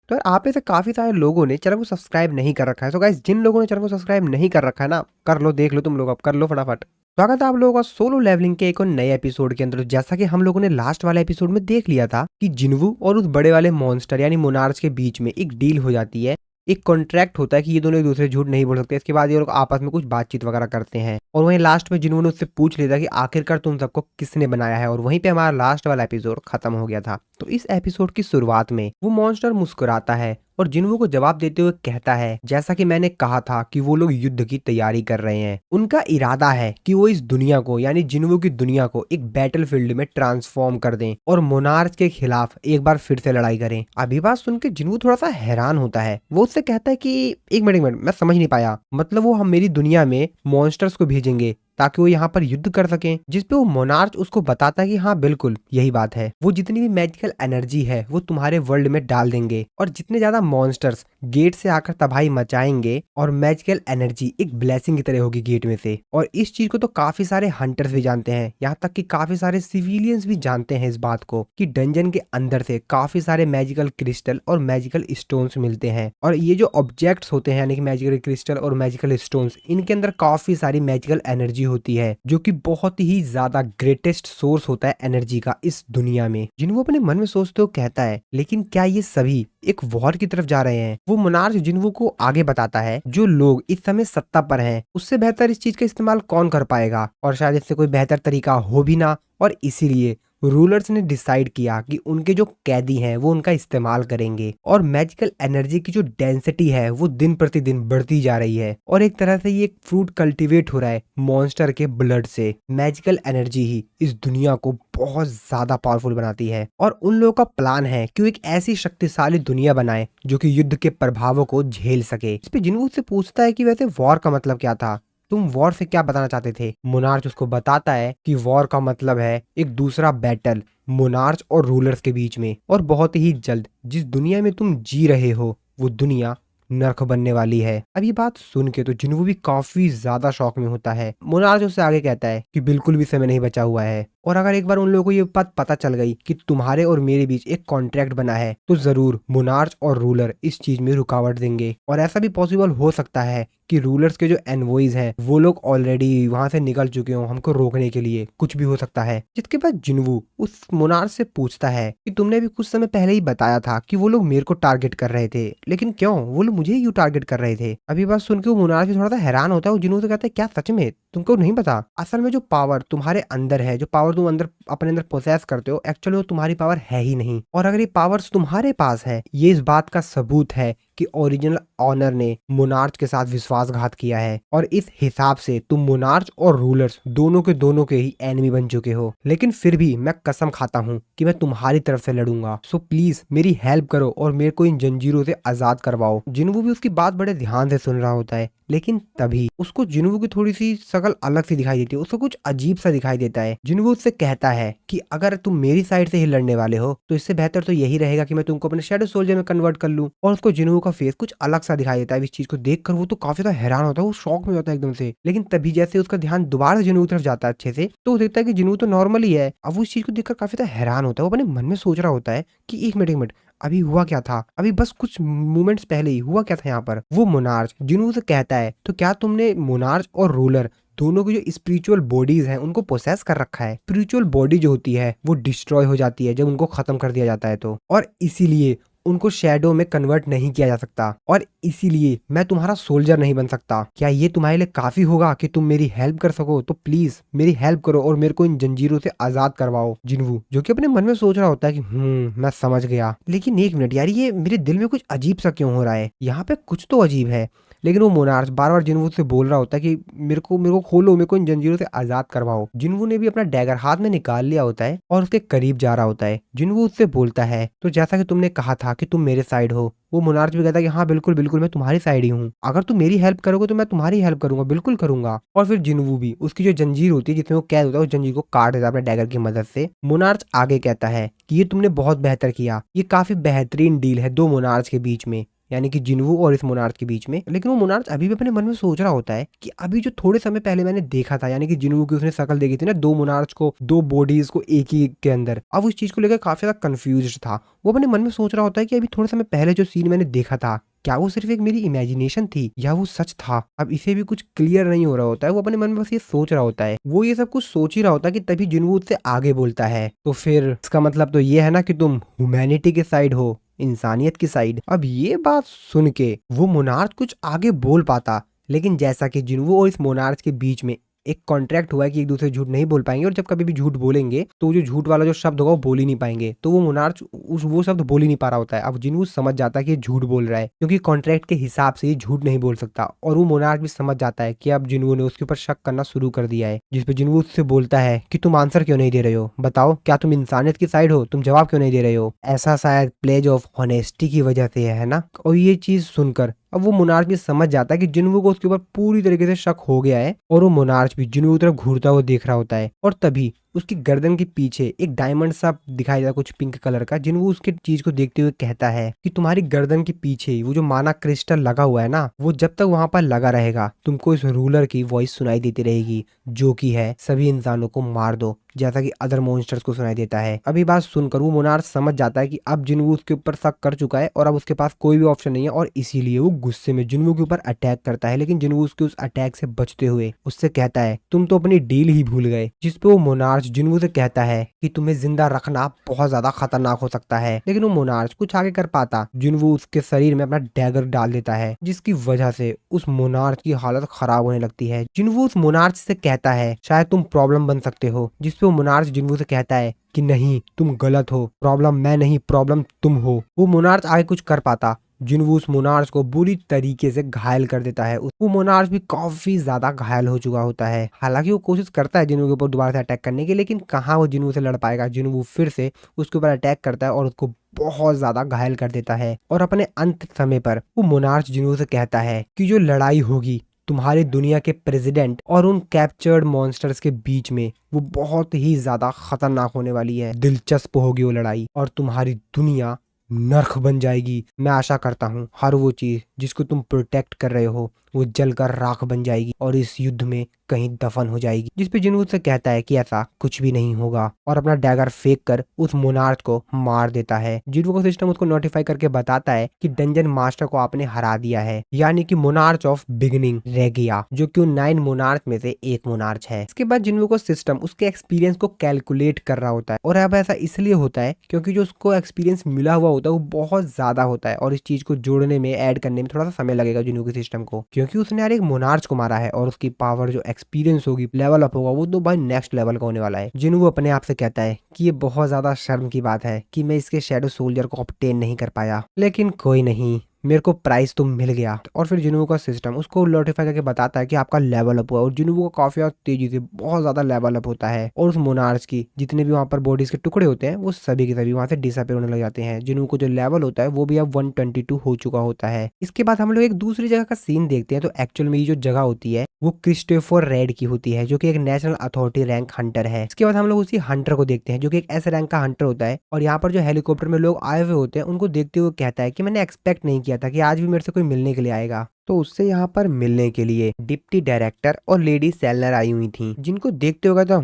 तो यार आप में से काफ़ी सारे लोगों ने चैनल को सब्सक्राइब नहीं कर रखा है। तो गाइस जिन लोगों ने चैनल को सब्सक्राइब नहीं कर रखा है ना, कर लो, देख लो तुम लोग, अब कर लो फटाफट। स्वागत है आप लोगों का सोलो लेवलिंग के एक और नए एपिसोड के अंदर। जैसा कि हम लोगों ने लास्ट वाले एपिसोड में देख लिया था कि जिन्वू और उस बड़े वाले मॉन्स्टर यानी मोनार्च के बीच में एक डील हो जाती है। एक कॉन्ट्रैक्ट होता है कि ये दोनों एक दूसरे झूठ नहीं बोल सकते। इसके बाद ये लोग आपस में कुछ बातचीत वगैरह करते हैं और वहीं लास्ट में जिन्वू ने उससे पूछ लिया था कि आखिरकार तुम सबको किसने बनाया है, और वहीं पे हमारा लास्ट वाला एपिसोड खत्म हो गया था। तो इस एपिसोड की शुरुआत में वो मॉन्स्टर मुस्कुराता है और जिन्वू को जवाब देते हुए कहता है, जैसा कि मैंने कहा था कि वो लोग युद्ध की तैयारी कर रहे हैं। उनका इरादा है कि वो इस दुनिया को यानी जिन्वू की दुनिया को एक बैटलफील्ड में ट्रांसफॉर्म कर दें और मोनार्च के खिलाफ एक बार फिर से लड़ाई करें। अभी बात सुन के जिन्वू थोड़ा सा हैरान होता है। वो उससे कहता है कि एक मिनट मैं समझ नहीं पाया, मतलब वो हम मेरी दुनिया में मॉन्स्टर्स को भेजेंगे ताकि वो यहाँ पर युद्ध कर सकें? जिस पे वो मोनार्च उसको बताता है कि हाँ बिल्कुल यही बात है। वो जितनी भी मैजिकल एनर्जी है वो तुम्हारे वर्ल्ड में डाल देंगे और जितने ज्यादा मॉन्स्टर्स गेट से आकर तबाही मचाएंगे और मैजिकल एनर्जी एक ब्लेसिंग की तरह होगी गेट में से। और इस चीज को तो काफी सारे हंटर्स भी जानते हैं, यहाँ तक कि काफी सारे सिविलियंस भी जानते हैं इस बात को कि डंजन के अंदर से काफी सारे मैजिकल क्रिस्टल और मैजिकल स्टोन्स मिलते हैं। और ये जो ऑब्जेक्ट्स होते हैं यानी कि मैजिकल क्रिस्टल और मैजिकल स्टोन्स, इनके अंदर काफी सारी मैजिकल एनर्जी होती है जो कि बहुत ही ज्यादा ग्रेटेस्ट सोर्स होता है एनर्जी का इस दुनिया में। जिन्वू अपने मन में सोचते हुए कहता है, लेकिन क्या ये सभी एक वॉर की तरफ जा रहे हैं? वो मोनार्च जिन्वू को आगे बताता है, जो लोग इस समय सत्ता पर हैं उससे बेहतर इस चीज का इस्तेमाल कौन कर पाएगा, और शायद इससे कोई बेहतर तरीका हो भी ना। और इसीलिए रूलर्स ने डिसाइड किया कि उनके जो कैदी हैं वो उनका इस्तेमाल करेंगे और मैजिकल एनर्जी की जो डेंसिटी है वो दिन प्रतिदिन बढ़ती जा रही है। और एक तरह से ये एक फ्रूट कल्टीवेट हो रहा है मॉन्स्टर के ब्लड से। मैजिकल एनर्जी ही इस दुनिया को बहुत ज्यादा पावरफुल बनाती है और उन लोगों का प्लान है कि वो एक ऐसी शक्तिशाली दुनिया बनाए जो कि युद्ध के प्रभावों को झेल सके। इस पे जिन्वू से पूछता है कि वैसे वॉर का मतलब क्या था, तुम वॉर से क्या बताना चाहते थे? मोनार्च उसको बताता है कि वॉर का मतलब है एक दूसरा बैटल मोनार्च और रूलर्स के बीच में, और बहुत ही जल्द जिस दुनिया में तुम जी रहे हो वो दुनिया नर्क बनने वाली है। अब ये बात सुन के तो जिन्वू भी काफी ज्यादा शौक में होता है। मोनार्च उससे आगे कहता है कि बिल्कुल भी समय नहीं बचा हुआ है, और अगर एक बार उन लोगों को ये बात पता चल गई कि तुम्हारे और मेरे बीच एक कॉन्ट्रैक्ट बना है तो जरूर मोनार्च और रूलर इस चीज में रुकावट देंगे। और ऐसा भी पॉसिबल हो सकता है कि रूलर्स के जो एनवॉइज हैं वो लोग ऑलरेडी वहां से निकल चुके हों हमको रोकने के लिए, कुछ भी हो सकता है। जिसके बाद जिन्वू उस मोनार्च से पूछता है कि तुमने भी कुछ समय पहले ही बताया था कि वो लोग मेरे को टारगेट कर रहे थे, लेकिन क्यों वो लोग मुझे क्यों टारगेट कर रहे थे? अभी बात सुन के वो मोनार्च थोड़ा सा हैरान होता है। वो जिन्वू से कहता है, क्या सच में तुमको नहीं पता? असल में जो पावर तुम्हारे अंदर है, जो पावर तुम अंदर अपने अंदर प्रोसेस करते हो, एक्चुअली वो तुम्हारी पावर है ही नहीं। और अगर ये पावर्स तुम्हारे पास है, ये इस बात का सबूत है कि ओरिजिनल ऑनर ने मोनार्च के साथ विश्वासघात किया है, और इस हिसाब से तुम मोनार्च और रूलर्स दोनों के ही एनिमी बन चुके हो। लेकिन फिर भी मैं कसम खाता हूँ कि मैं तुम्हारी तरफ से लड़ूंगा, सो प्लीज मेरी हेल्प करो और मेरे को इन जंजीरों से आजाद करवाओ। जिन्वू भी उसकी बात बड़े ध्यान से सुन रहा होता है, लेकिन तभी उसको जिन्वू की थोड़ी सी शकल अलग सी दिखाई देती है, उसको कुछ अजीब सा दिखाई देता है। जिन्वू उससे कहता है कि अगर तुम मेरी साइड से ही लड़ने वाले हो तो इससे बेहतर तो यही रहेगा कि मैं तुमको अपने शैडो सोल्जर में कन्वर्ट कर लूं। और उसको जिन्वू का फेस कुछ अलग सा दिखाई देता है। इस चीज को देखकर वो तो काफी ज्यादा हैरान होता है, वो शॉक में होता है एकदम से। लेकिन तभी जैसे उसका ध्यान दोबारा जिन्वू की तरफ जाता है अच्छे से, तो वो देखता है कि जिन्वू तो नॉर्मल ही है। अब वो इस चीज को देखकर काफी ज्यादा हैरान होता है। वो अपने मन में सोच रहा होता है कि एक मिनट अभी हुआ क्या था, अभी बस कुछ मोमेंट्स पहले ही हुआ क्या था यहाँ पर। वो मोनार्च जिन्वू से कहता है, तो क्या तुमने मोनार्च और रूलर दोनों की जो स्पिरिचुअल बॉडीज हैं उनको पोसेस कर रखा है? स्पिरिचुअल बॉडी जो होती है वो डिस्ट्रॉय हो जाती है जब उनको खत्म कर दिया जाता है तो, और इसीलिए उनको शैडो में कन्वर्ट नहीं किया जा सकता, और इसीलिए मैं तुम्हारा सोल्जर नहीं बन सकता। क्या ये तुम्हारे लिए काफी होगा कि तुम मेरी हेल्प कर सको? तो प्लीज मेरी हेल्प करो और मेरे को इन जंजीरों से आजाद करवाओ। जिन्वू जो कि अपने मन में सोच रहा होता है कि मैं समझ गया, लेकिन एक मिनट यार, ये मेरे दिल में कुछ अजीब सा क्यों हो रहा है, यहाँ पे कुछ तो अजीब है। लेकिन वो मोनार्च बार बार जिन्वू से बोल रहा होता है कि मेरे को खोलो, मेरे को इन जंजीरों से आजाद करवाओ। जिन्वू ने भी अपना डैगर हाथ में निकाल लिया होता है और उसके करीब जा रहा होता है। जिन्वू उससे बोलता है, तो जैसा कि तुमने कहा था कि तुम मेरे साइड हो। वो मोनार्च भी कहता है कि हाँ बिल्कुल बिल्कुल मैं तुम्हारी साइड ही हूँ, अगर तुम मेरी हेल्प करोगे तो मैं तुम्हारी हेल्प करूंगा, बिल्कुल करूंगा। और फिर जिन्वू भी उसकी जो जंजीर होती है जिसमें वो कैद होता है उस जंजीर को काट देता है अपने डैगर की मदद से। मोनार्च आगे कहता है कि ये तुमने बहुत बेहतर किया, ये काफी बेहतरीन डील है दो मोनार्च के बीच में। यानी कि जिन्वू और इस मोनार्च के बीच में। लेकिन वो मोनार्च अभी भी अपने मन में सोच रहा होता है कि अभी जो थोड़े समय पहले मैंने देखा था, यानी कि जिन्वू की उसने शक्ल देखी थी ना, दो मोनार्च को, दो बॉडीज को एक ही के अंदर, अब उस चीज को लेकर काफी ज्यादा कंफ्यूज था। वो अपने मन में सोच रहा होता है कि अभी थोड़े समय पहले जो सीन मैंने देखा था, क्या वो सिर्फ एक मेरी इमेजिनेशन थी या वो सच था। अब इसे भी कुछ क्लियर नहीं हो रहा होता है, वो अपने मन में बस ये सोच रहा होता है। वो ये सब कुछ सोच ही रहा होता है कि तभी जिन्वू उससे आगे बोलता है, तो फिर इसका मतलब तो ये है ना कि तुम ह्यूमैनिटी के साइड हो, इंसानियत की साइड। अब ये बात सुन के वो मोनार्च कुछ आगे बोल पाता, लेकिन जैसा कि जिन्वू और इस मोनार्च के बीच में एक कॉन्ट्रैक्ट हुआ है कि एक दूसरे झूठ नहीं बोल पाएंगे, और जब कभी भी झूठ बोलेंगे तो जो झूठ वाला जो शब्द होगा वो बोल ही नहीं पाएंगे, तो वो मोनार्च उस वो शब्द बोल ही नहीं पा रहा होता है। अब जिन्वू समझ जाता है कि ये झूठ बोल रहा है, क्योंकि कॉन्ट्रैक्ट के हिसाब से ये झूठ नहीं बोल सकता, और वो मोनार्च भी समझ जाता है कि अब जिन्वू ने उसके ऊपर शक करना शुरू कर दिया है। जिसपे जिन्वू उससे बोलता है कि तुम आंसर क्यों नहीं दे रहे हो, बताओ क्या तुम इंसानियत की साइड हो, तुम जवाब क्यों नहीं दे रहे हो। ऐसा शायद प्लेज ऑफ ऑनेस्टी की वजह से है ना। और ये चीज सुनकर अब वो मोनार्च भी समझ जाता है कि जिन्वू को उसके ऊपर पूरी तरीके से शक हो गया है, और वो मोनार्च भी जिन्वू की तरफ घूरता हुआ देख रहा होता है। और तभी उसकी गर्दन के पीछे एक डायमंड सा दिखाई देता है, कुछ पिंक कलर का। जिन्वू उसके चीज को देखते हुए कहता है कि तुम्हारी गर्दन के पीछे वो जो माना क्रिस्टल लगा हुआ है ना, वो जब तक वहां पर लगा रहेगा तुमको इस रूलर की वॉइस सुनाई देती रहेगी, जो कि है सभी इंसानों को मार दो, जैसा कि अदर मॉन्स्टर्स को सुनाई देता है। अभी बात सुनकर वो मोनार्च समझ जाता है कि अब जिन्वू उसके ऊपर शक कर चुका है और अब उसके पास कोई भी ऑप्शन नहीं है, और इसीलिए वो गुस्से में जिन्वू के ऊपर अटैक करता है। लेकिन जिन्वू उसके उस अटैक से बचते हुए उससे कहता है तुम तो अपनी डील ही भूल गए। जिसपे वो मोनार्च जिन्वू से कहता है कि तुम्हें जिंदा रखना बहुत ज्यादा खतरनाक हो सकता है। लेकिन वो मोनार्च कुछ आगे कर पाता, जिन्वू उसके शरीर में अपना डैगर डाल देता है, जिसकी वजह से उस मोनार्च की हालत खराब होने लगती है। जिन्वू उस मोनार्च से कहता है शायद तुम प्रॉब्लम बन सकते हो, जिसपे वो मोनार्च जिन्वू से कहता है कि नहीं, तुम गलत हो, प्रॉब्लम मैं नहीं, प्रॉब्लम तुम हो। वो मोनार्च आगे कुछ कर पाता, जिन्वू उस मोनार्च को बुरी तरीके से घायल कर देता है। वो मोनार्च भी काफी ज्यादा घायल हो चुका होता है। हालांकि वो कोशिश करता है जिन्वू के ऊपर दोबारा से अटैक करने की, लेकिन कहाँ वो जिन्वू से लड़ पाएगा। जिन्वू फिर से उसके ऊपर अटैक करता है और उसको बहुत ज्यादा घायल कर देता है। और अपने अंत समय पर वो मोनार्च जिन्वू से कहता है कि जो लड़ाई होगी तुम्हारी दुनिया के प्रेसिडेंट और उन कैप्चर्ड मॉन्स्टर्स के बीच में, वो बहुत ही ज्यादा खतरनाक होने वाली है। दिलचस्प होगी वो लड़ाई, और तुम्हारी दुनिया नर्क बन जाएगी। मैं आशा करता हूँ हर वो चीज जिसको तुम प्रोटेक्ट कर रहे हो वो जलकर राख बन जाएगी और इस युद्ध में कहीं दफन हो जाएगी। जिसपे जिन्वू से कहता है कि ऐसा कुछ भी नहीं होगा, और अपना डैगर फेंक कर उस मोनार्च को मार देता है। जिन्वू का सिस्टम उसको नोटिफाई करके बताता है कि डंजन मास्टर को आपने हरा दिया है, यानी कि मोनार्च ऑफ बिगिनिंग रह गया, जो कि 9 मोनार्च में से एक मोनार्च है। इसके बाद जिन्वू को सिस्टम उसके एक्सपीरियंस को कैलकुलेट कर रहा होता है, और अब ऐसा इसलिए होता है क्योंकि जो उसको एक्सपीरियंस मिला हुआ होता है वो बहुत ज्यादा होता है, और इस चीज को जोड़ने में, ऐड करने में थोड़ा सा समय लगेगा जिन्वू के सिस्टम को, क्योंकि उसने यार एक मोनार्च को मारा है, और उसकी पावर जो एक्सपीरियंस होगी, लेवल अप होगा, वो तो भाई नेक्स्ट लेवल का होने वाला है। जिन्वू अपने आप से कहता है कि ये बहुत ज्यादा शर्म की बात है कि मैं इसके शैडो सोल्जर को ऑब्टेन नहीं कर पाया, लेकिन कोई नहीं, मेरे को प्राइस तो मिल गया। और फिर जिन्वू का सिस्टम उसको नोटिफाई करके बताता है कि आपका लेवल अप हुआ, और जिन्वू का काफी तेजी से बहुत ज्यादा लेवल अप होता है, और उस मोनार्च की जितने भी वहां पर बॉडीज के टुकड़े होते हैं वो सभी के सभी वहां से डिसअपीयर होने लग जाते हैं। जिन्वू को जो लेवल होता है वो भी अब 122 हो चुका होता है। इसके बाद हम लोग एक दूसरी जगह का सीन देखते हैं। तो एक्चुअल में ये जो जगह होती है वो क्रिस्टोफर रेड की होती है, जो कि एक नेशनल अथॉरिटी रैंक हंटर है। इसके बाद हम लोग उसी हंटर को देखते हैं जो कि एक ऐसे रैंक का हंटर होता है, और यहाँ पर जो हेलीकॉप्टर में लोग आए हुए होते हैं उनको देखते हुए कहता है कि मैंने एक्सपेक्ट नहीं किया था कि आज भी मेरे से कोई मिलने के लिए आएगा। तो उससे यहाँ पर मिलने के लिए डिप्टी डायरेक्टर और लेडी सेलनर आई हुई थी, जिनको देखते हुए था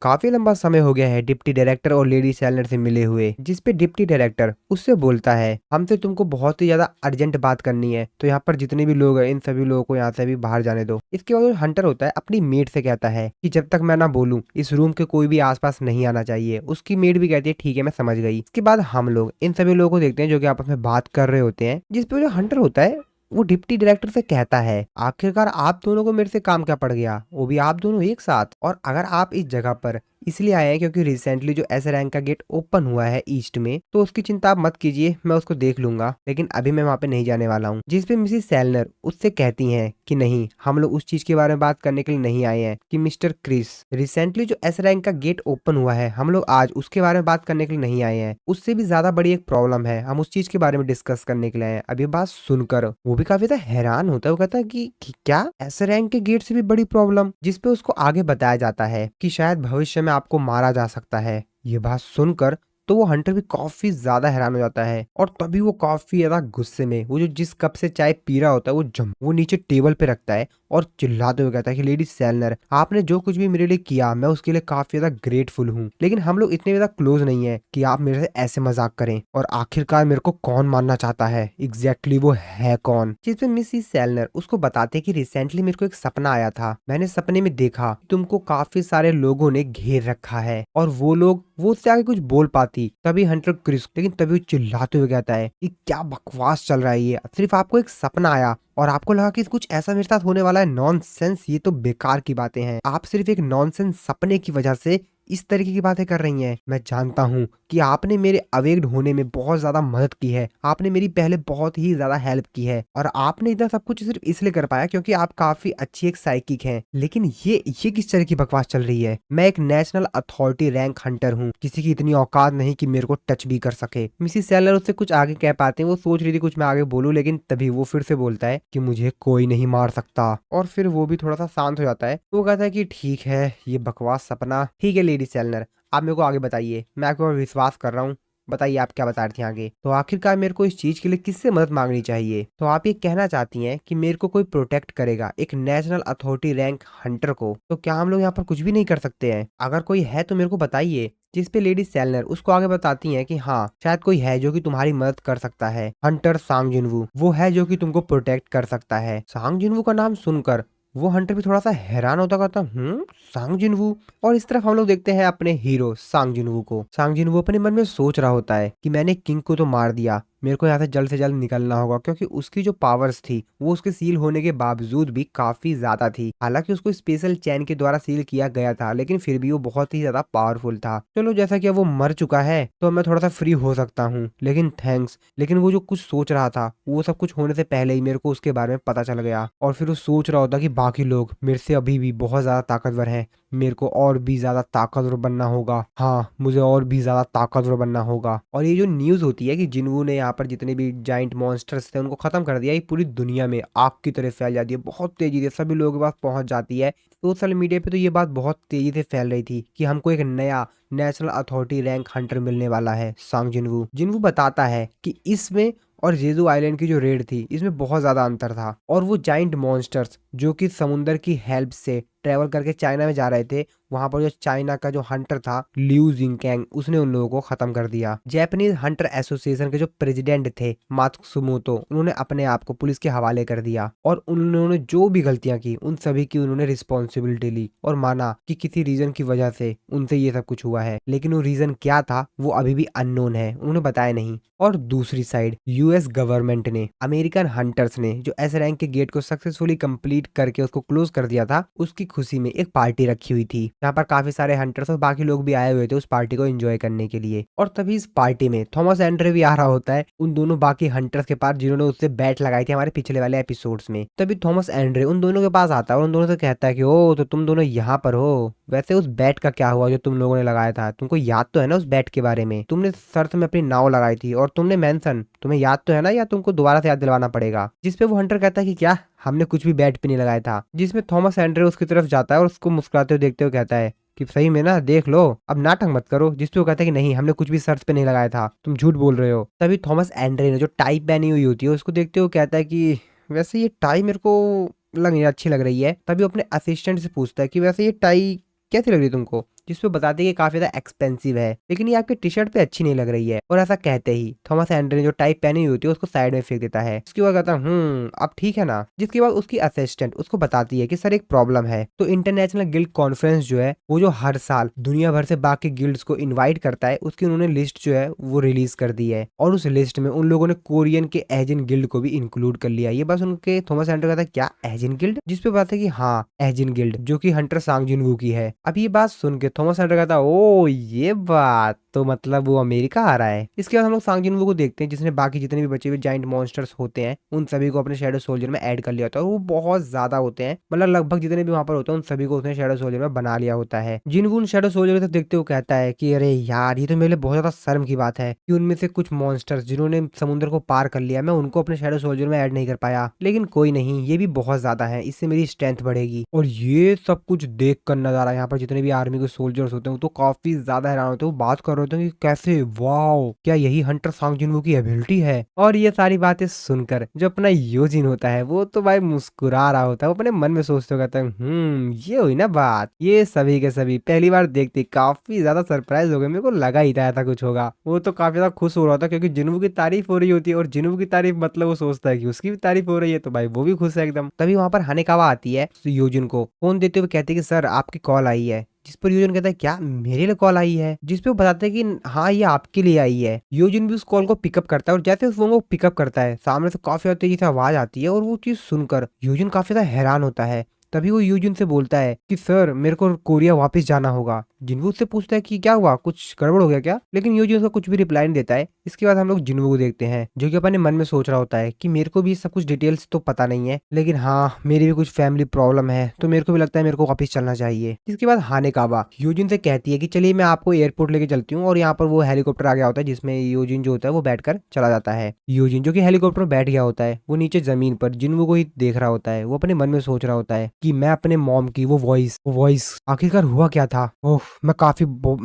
काफी लंबा समय हो गया है डिप्टी डायरेक्टर और लेडी सेलनर से मिले हुए। जिसपे डिप्टी डायरेक्टर उससे बोलता है हमसे तुमको बहुत ही ज्यादा अर्जेंट बात करनी है, तो यहाँ पर जितने भी लोग हैं इन सभी लोगों को यहाँ से भी बाहर जाने दो। इसके बाद हंटर होता है अपनी मेड से कहता है कि जब तक मैं ना बोलूं इस रूम के कोई भी आसपास नहीं आना चाहिए। उसकी मेड भी कहती है ठीक है मैं समझ गई। इसके बाद हम लोग इन सभी लोगों को देखते हैं जो कि आपस में बात कर रहे होते हैं, जिसपे जो हंटर होता है वो डिप्टी डायरेक्टर से कहता है आखिरकार आप दोनों को मेरे से काम क्या पड़ गया, वो भी आप दोनों एक साथ। और अगर आप इस जगह पर इसलिए आए हैं क्योंकि रिसेंटली जो एस रैंक का गेट ओपन हुआ है ईस्ट में, तो उसकी चिंता आप मत कीजिए, मैं उसको देख लूंगा, लेकिन अभी मैं वहां पे नहीं जाने वाला हूँ। जिसपे मिसिस सेलनर उससे कहती हैं कि नहीं, हम लोग उस चीज के बारे में बात करने के लिए नहीं आए हैं कि मिस्टर क्रिस, रिसेंटली जो एस रैंक का गेट ओपन हुआ है हम लोग आज उसके बारे में बात करने के लिए नहीं आए हैं, उससे भी ज्यादा बड़ी एक प्रॉब्लम है, हम उस चीज के बारे में डिस्कस करने के लिए आए हैं। अब ये बात सुनकर वो भी काफी ज्यादा हैरान होता है। वो कहता है कि क्या एस रैंक के गेट से भी बड़ी प्रॉब्लम। जिसपे उसको आगे बताया जाता है कि शायद भविष्य में आपको मारा जा सकता है। ये बात सुनकर तो वो हंटर भी काफी ज्यादा हैरान हो जाता है और तभी वो काफी ज्यादा गुस्से में वो जो जिस कप से चाय पी रहा होता है वो नीचे टेबल पे रखता है और चिल्लाते हुए कहता है कि लेडी सेलनर, आपने जो कुछ भी मेरे लिए किया मैं उसके लिए काफी ज्यादा ग्रेटफुल हूँ, लेकिन हम लोग इतने ज्यादा क्लोज नहीं है कि आप मेरे से ऐसे मजाक करें। और आखिरकार मेरे को कौन मानना चाहता है, एग्जैक्टली वो है कौन? जिसमें मिसिस सेलनर उसको बताते कि रिसेंटली मेरे को एक सपना आया था, मैंने सपने में देखा तुमको काफी सारे लोगों ने घेर रखा है और वो उससे आगे कुछ बोल पाती। तभी हंटर क्रिस, लेकिन तभी वो चिल्लाते हुए कहता है कि क्या बकवास चल रहा है, ये सिर्फ आपको एक सपना आया और आपको लगा कि कुछ ऐसा मेरे साथ होने वाला है। नॉनसेंस, ये तो बेकार की बातें हैं। आप सिर्फ एक नॉनसेंस सपने की वजह से इस तरीके की बातें कर रही हैं। मैं जानता हूँ कि आपने मेरे अवेक्ड होने में बहुत ज्यादा मदद की है, आपने मेरी पहले बहुत ही ज्यादा हेल्प की है और आपने इतना सब कुछ सिर्फ इसलिए कर पाया क्योंकि आप काफी अच्छी एक साइकिक हैं। लेकिन ये किस तरह की बकवास चल रही है? मैं एक नेशनल अथॉरिटी रैंक हंटर हूँ, किसी की इतनी औकात नहीं कि मेरे को टच भी कर सके। मिसिस सेलर उससे कुछ आगे कह पाते हैं, वो सोच रही थी कुछ मैं आगे बोलूं, लेकिन तभी वो फिर से बोलता है कि मुझे कोई नहीं मार सकता। और फिर वो भी थोड़ा सा शांत हो जाता है। वो कहता है कि ठीक है, ये बकवास सपना ठीक है लेडी सेलनर, आप मेरे को आगे बताइए, मैं आपके ऊपर विश्वास कर रहा हूँ, बताइए आप क्या बता रही थी आगे। तो आखिरकार मेरे को इस चीज के लिए किससे मदद मांगनी चाहिए? तो आप ये कहना चाहती हैं कि मेरे को कोई प्रोटेक्ट करेगा, एक नेशनल अथॉरिटी रैंक हंटर को? तो क्या हम लोग यहाँ पर कुछ भी नहीं कर सकते हैं? अगर कोई है तो मेरे को बताइए। जिस पे लेडी सेलनर उसको आगे बताती हैं कि हाँ, शायद कोई है जो कि तुम्हारी मदद कर सकता है। हंटर सांग जिनवू वो है जो कि तुमको प्रोटेक्ट कर सकता है। सांग जिनवू का नाम सुनकर वो हंटर भी थोड़ा सा हैरान होता कहता सांग जिनवू। और इस तरफ हम लोग देखते हैं अपने हीरो सांग जिनवू को। सांग जिनवू अपने मन में सोच रहा होता है कि मैंने किंग को तो मार दिया, मेरे को यहाँ से जल्द निकलना होगा, क्योंकि उसकी जो पावर्स थी वो उसके सील होने के बावजूद भी काफी ज्यादा थी। हालांकि उसको स्पेशल चैन के द्वारा सील किया गया था, लेकिन फिर भी वो बहुत ही ज्यादा पावरफुल था। चलो, जैसा कि अब वो मर चुका है तो मैं थोड़ा सा फ्री हो सकता हूँ, लेकिन थैंक्स। लेकिन वो जो कुछ सोच रहा था वो सब कुछ होने से पहले ही मेरे को उसके बारे में पता चल गया। और फिर वो सोच रहा होता कि बाकी लोग मेरे से अभी भी बहुत ज्यादा ताकतवर हैं, मेरे को और भी ज्यादा ताकतवर बनना होगा। हाँ, मुझे और भी ज्यादा ताकतवर बनना होगा। और ये जो न्यूज होती है कि जिन्हों ने यहाँ पर जितने भी जाइंट मॉन्स्टर्स थे उनको खत्म कर दिया, ये पूरी दुनिया में आग की तरह फैल जाती है, बहुत तेजी से सभी लोगों के पास पहुंच जाती है। सोशल मीडिया पे तो ये बात बहुत तेजी से फैल रही थी कि हमको एक नया नेशनल अथॉरिटी रैंक हंटर मिलने वाला है, सांग जिनवू। जिनवू बताता है कि इसमें और जेजू आइलैंड की जो रेड थी इसमें बहुत ज्यादा अंतर था, और वो जाइंट मॉन्स्टर्स जो कि समुंदर की हेल्प से ट्रेवल करके चाइना में जा रहे थे, वहां पर जो चाइना का जो हंटर था लिू जिंगकैंग, उसने उन लोगों को खत्म कर दिया। जापानीज हंटर एसोसिएशन के जो प्रेसिडेंट थे मात्सुमोतो, उन्होंने अपने आप को पुलिस के हवाले कर दिया और उन्होंने जो भी गलतियां की उन सभी की उन्होंने रिस्पॉन्सिबिलिटी ली और माना कि किसी रीजन की वजह से उनसे ये सब कुछ हुआ है, लेकिन वो रीजन क्या था वो अभी भी अननोन है, उन्होंने बताया नहीं। और दूसरी साइड यूएस गवर्नमेंट ने, अमेरिकन हंटर्स ने जो एस रैंक के गेट को सक्सेसफुली कंप्लीट करके उसको क्लोज कर दिया था, उसकी खुशी में एक पार्टी रखी हुई थी जहाँ पर काफी सारे हंटर्स और बाकी लोग भी आए हुए थे उस पार्टी को एंजॉय करने के लिए। और तभी इस पार्टी में थॉमस एंड्रे भी आ रहा होता है उन दोनों बाकी हंटर्स के पास जिन्होंने उससे बैट लगाई थी हमारे पिछले वाले एपिसोड्स में। तभी थॉमस एंड्रे उन दोनों के पास आता है और उन दोनों से कहता है कि ओ, तो तुम दोनों यहाँ पर हो, वैसे उस बैट का क्या हुआ जो तुम लोगों ने लगाया था? तुमको याद तो है ना उस बैट के बारे में? तुमने शर्त में अपनी नाव लगाई थी और तुमने मेंशन, तुम्हें याद तो है ना, या तुमको दोबारा से याद दिलवाना पड़ेगा? जिसपे वो हंटर कहता है कि क्या, हमने कुछ भी बैट पे नहीं लगाया था। जिसमें थॉमस एंड्रे उसकी तरफ जाता है और उसको मुस्कुराते हुए देखते हुए कहता है कि सही में ना, देख लो, अब नाटक मत करो। जिसपे वो कहता है कि नहीं, हमने कुछ भी शर्त पे नहीं लगाया था, तुम झूठ बोल रहे हो। तभी थॉमस एंड्रे ने जो टाई पहनी हुई होती है उसको देखते हुए कहता है कि वैसे ये टाई मेरे को अच्छी लग रही है। तभी अपने असिस्टेंट से पूछता है कि वैसे ये टाई कैसी लग रही है तुमको? जिसपे बताते हैं कि काफी ज्यादा एक्सपेंसिव है, लेकिन ये आपके टी शर्ट पे अच्छी नहीं लग रही है। और ऐसा कहते ही थॉमस एंड्रे ने जो टाई पहनी हुई होती है उसको साइड में फेंक देता है। उसके बाद कहता अब ठीक है ना। जिसके बाद उसकी असिस्टेंट उसको बताती है कि सर एक प्रॉब्लम है। तो इंटरनेशनल गिल्ड कॉन्फ्रेंस जो है वो जो हर साल दुनिया भर से बाकी गिल्ड्स को इन्वाइट करता है, उसकी उन्होंने लिस्ट जो है वो रिलीज कर दी है और उस लिस्ट में उन लोगों ने कोरियन के एजिन गिल्ड को भी इंक्लूड कर लिया। ये बस उनके थॉमस एंड्रे कहता है क्या एजिन गिल्ड? जिसपे बात है कि हाँ, एजिन गिल्ड जो कि हंटर सांग जिनवू की है। अब ये बात सुन के थॉमस एंड्रे कहता है ओ ये बात, तो मतलब वो अमेरिका आ रहा है। इसके बाद हम लोग सांग जिनवू को देखते हैं जिसने बाकी जितने भी बचे हुए जाइंट मॉन्स्टर्स होते हैं उन सभी को अपने शैडो सोल्जर में ऐड कर लिया होता है और वो बहुत ज्यादा होते हैं, मतलब लगभग जितने भी वहां पर होते हैं उन सभी को उसने शैडो सोल्जर में बना लिया होता है। जिनवू उन शैडो सोल्जर को देखते हुए कहता है कि अरे यार, ये तो मेरे लिए बहुत ज्यादा शर्म की बात है कि उनमें से कुछ मॉन्स्टर्स जिन्होंने समुद्र को पार कर लिया मैं उनको अपने शैडो सोल्जर में ऐड नहीं कर पाया, लेकिन कोई नहीं, ये भी बहुत ज्यादा है, इससे मेरी स्ट्रेंथ बढ़ेगी। और ये सब कुछ देख कर नजारा यहाँ पर जितने भी आर्मी के सोल्जर्स होते हैं वो तो काफी ज्यादा हैरान होते हैं, वो बात कर रहे होते हैं कि कैसे, वाओ क्या यही हंटर सांग जिनवू की एबिलिटी है। और ये सारी बातें सुनकर जो अपना योजिन होता है वो तो भाई मुस्कुरा रहा होता है, वो अपने मन में सोचते कहता है ये हुई ना बात। ये सभी के सभी पहली बार देखते काफी ज्यादा सरप्राइज हो गए, मेरे को लगा ही था ऐसा कुछ होगा। वो तो काफी ज्यादा खुश हो रहा था क्योंकि जिनवू की तारीफ हो रही होती है, और जिनवू की तारीफ मतलब वो सोचता है कि उसकी भी तारीफ हो रही है, तो भाई वो भी खुश है एकदम। तभी वहां पर हानेकावा आती है, तो योजिन को फोन देते हुए कहती है कि सर आपकी कॉल आई है। जिस पर योजिन कहता है क्या मेरे लिए कॉल आई है, जिस पे वो बताते हैं कि हाँ ये आपके लिए आई है। योजिन भी उस कॉल को पिकअप करता है और जैसे उस फोन को पिकअप करता है सामने से काफी ज्यादा तेजी से आवाज आती है, और वो चीज सुनकर योजिन काफी ज्यादा हैरान होता है। तभी वो यूजिन से बोलता है कि सर मेरे को कोरिया वापस जाना होगा। जिनवू उससे पूछता है कि क्या हुआ, कुछ गड़बड़ हो गया क्या, लेकिन यूजिन उसका कुछ भी रिप्लाई नहीं देता है। इसके बाद हम लोग जिनवू को देखते हैं जो कि अपने मन में सोच रहा होता है कि मेरे को भी सब कुछ डिटेल्स तो पता नहीं है, लेकिन हाँ मेरी भी कुछ फैमिली प्रॉब्लम है, तो मेरे को भी लगता है मेरे को वापस चलना चाहिए। इसके बाद हानेकावा यूजिन से कहती है कि चलिए मैं आपको एयरपोर्ट लेके चलती हूँ, और यहाँ पर वो हेलीकॉप्टर आ गया होता है जिसमें यूजिन जो होता है वो बैठकर चला जाता है। यूजिन जो कि हेलीकॉप्टर में बैठ गया होता है वो नीचे जमीन पर जिनवू को ही देख रहा होता है। वो अपने मन में सोच रहा होता है कि मैं अपने मॉम की वो वॉइस आखिरकार हुआ क्या था। ओह मैं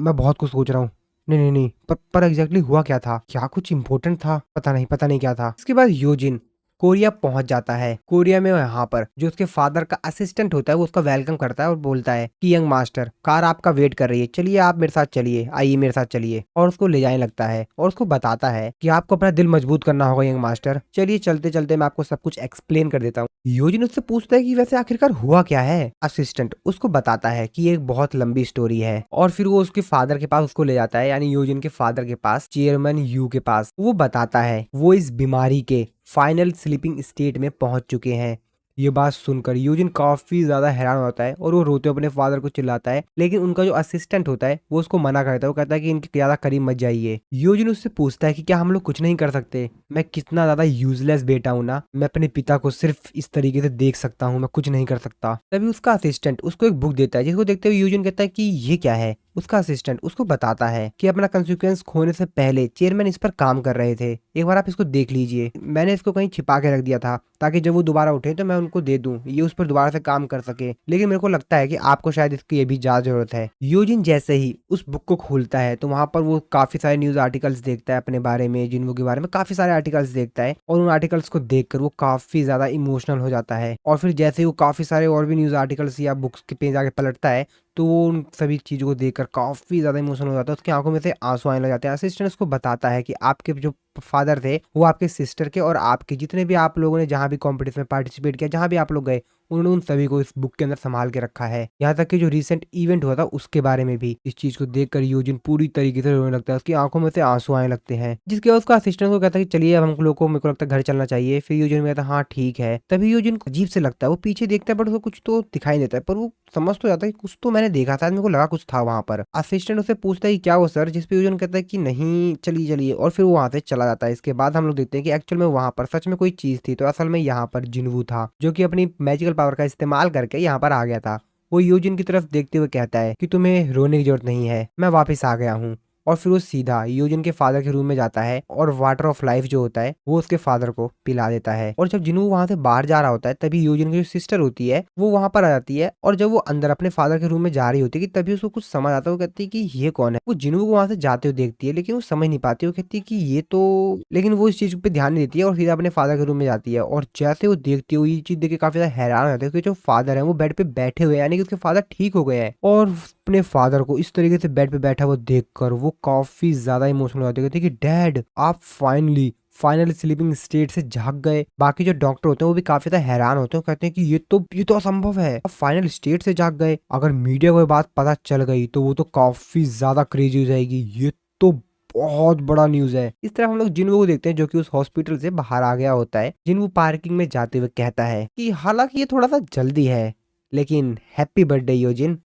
बहुत कुछ सोच रहा हूँ। नहीं, पर एग्जैक्टली हुआ क्या था, क्या कुछ इंपॉर्टेंट था, पता नहीं क्या था। इसके बाद योजिन कोरिया पहुंच जाता है। कोरिया में यहाँ पर जो उसके फादर का असिस्टेंट होता है वो उसका वेलकम करता है और बोलता है कि यंग मास्टर कार आपका वेट कर रही है, चलिए आप मेरे साथ चलिए, आइए मेरे साथ चलिए। और उसको ले जाने लगता है और उसको बताता है कि आपको अपना दिल मजबूत करना होगा यंग मास्टर, चलिए चलते चलते मैं आपको सब कुछ एक्सप्लेन कर देता हूँ। योजिन उससे पूछता है कि वैसे आखिरकार हुआ क्या है। असिस्टेंट उसको बताता है कि ये एक बहुत लंबी स्टोरी है, और फिर वो उसके फादर के पास उसको ले जाता है, यानी योजिन के फादर के पास, चेयरमैन यू के पास। वो बताता है वो इस बीमारी के फाइनल स्लीपिंग स्टेट में पहुंच चुके हैं। ये बात सुनकर यूजिन काफी ज्यादा हैरान होता है और वो रोते अपने फादर को चिल्लाता है, लेकिन उनका जो असिस्टेंट होता है वो उसको मना करता है। वो कहता है कि इनके ज्यादा करीब मत जाइए। यूजिन उससे पूछता है कि क्या हम लोग कुछ नहीं कर सकते, मैं कितना ज्यादा यूजलेस बेटा हूं ना, मैं अपने पिता को सिर्फ इस तरीके से देख सकता हूँ, मैं कुछ नहीं कर सकता। तभी उसका असिस्टेंट उसको एक बुक देता है जिसको देखते हुए यूजिन कहता है कि ये क्या है। उसका असिस्टेंट उसको बताता है कि अपना कंसिक्वेंस खोने से पहले चेयरमैन इस पर काम कर रहे थे, एक बार आप इसको देख लीजिए, मैंने इसको कहीं छिपा के रख दिया था ताकि जब वो दोबारा उठे तो मैं उनको दे दूं, ये उस पर दोबारा से काम कर सके, लेकिन मेरे को लगता है कि आपको शायद इसकी अभी ज्यादा जरूरत है। यूजिन जैसे ही उस बुक को खोलता है तो वहां पर वो काफी सारे न्यूज आर्टिकल्स देखता है अपने बारे में, जिनवू के बारे में काफी सारे आर्टिकल्स देखता है, और उन आर्टिकल्स को देखकर वो काफी ज्यादा इमोशनल हो जाता है। और फिर जैसे ही वो काफी सारे और भी न्यूज आर्टिकल्स या बुक्स के पेज आगे पलटता है तो वो उन सभी चीज़ों को देखकर काफ़ी ज़्यादा इमोशनल हो जाता है, उसकी आंखों में से आंसू आने लग जाते हैं। असिस्टेंट उसको बताता है कि आपके जो फादर थे वो आपके सिस्टर के और आपके जितने भी आप लोगों ने जहाँ भी कॉम्पिटिशन में पार्टिसिपेट किया, जहाँ भी आप लोग गए, उन्होंने उन सभी को इस बुक के अंदर संभाल के रखा है। यहाँ तक कि जो रिसेंट इवेंट हुआ था उसके बारे में भी। इस चीज को देखकर यूजिन पूरी तरीके से रोने लगता है, उसकी आंखों में से आंसू आने लगते हैं, जिसके बाद उसका असिस्टेंट को कहता है कि चलिए अब हम लोग को, मेरे को लगता है घर चलना चाहिए। फिर यूजिन कहता है हाँ ठीक है। तभी यूजिन को अजीब से लगता है, वो पीछे देखता है बट उसको कुछ तो दिखाई देता है, पर वो समझ तो जाता है कि कुछ तो मैंने देखा था, मेरे को लगा कुछ था वहां पर। असिस्टेंट उससे पूछता है कि क्या वो सर, जिसपे यूजिन कहता है कि नहीं चलिए चलिए, और फिर वो वहां से चला जाता है। इसके बाद हम लोग देखते हैं कि एक्चुअल में वहां पर सच में कोई चीज थी, तो असल में यहाँ पर जिनवू था जो कि अपनी मैजिकल पावर का इस्तेमाल करके यहाँ पर आ गया था। वो यूजिन की तरफ देखते हुए कहता है कि तुम्हें रोने की जरूरत नहीं है, मैं वापस आ गया हूँ। और फिर वो सीधा यूजिन के फादर के रूम में जाता है और वाटर ऑफ लाइफ जो होता है वो उसके फादर को पिला देता है। और जब जिनवू वहां से बाहर जा रहा होता है तभी यूजिन की जो सिस्टर होती है वो वहां पर आ जाती है, और जब वो अंदर अपने फादर के रूम में जा रही होती है कि तभी उसको कुछ समझ आता है। वो कहती है कि ये कौन है। वो जिनवू को वहां से जाते हुए देखती है लेकिन वो समझ नहीं पाती। वो कहती है कि ये तो, लेकिन वो इस चीज पे ध्यान नहीं देती है और सीधा अपने फादर के रूम में जाती है। और जैसे वो देखती है वो ये चीज देख के काफी ज्यादा हैरान हो जाती है, क्योंकि जो फादर है वो बेड पे बैठे हुए हैं, यानी कि उसके फादर ठीक हो गए हैं। और अपने फादर को इस तरीके से बेड पे बैठा हुआ देखकर वो काफी ज्यादा इमोशनल हो जाते हैं, कहते हैं कि डैड आप फाइनली स्लीपिंग स्टेट से जाग गए। बाकी जो डॉक्टर होते हैं वो भी काफी ज्यादा हैरान होते हैं, कहते हैं कि ये तो असंभव है, आप फाइनल स्टेट से जाग गए। अगर मीडिया को ये बात पता चल गई तो वो तो काफी ज्यादा क्रेजी हो जाएगी, ये तो बहुत बड़ा न्यूज है। इस तरह हम लोग जिनवू को देखते हैं जो कि उस हॉस्पिटल से बाहर आ गया होता है। जिनवू पार्किंग में जाते हुए कहता है कि हालांकि ये थोड़ा सा जल्दी है, लेकिन हैप्पी बर्थडे योजिन।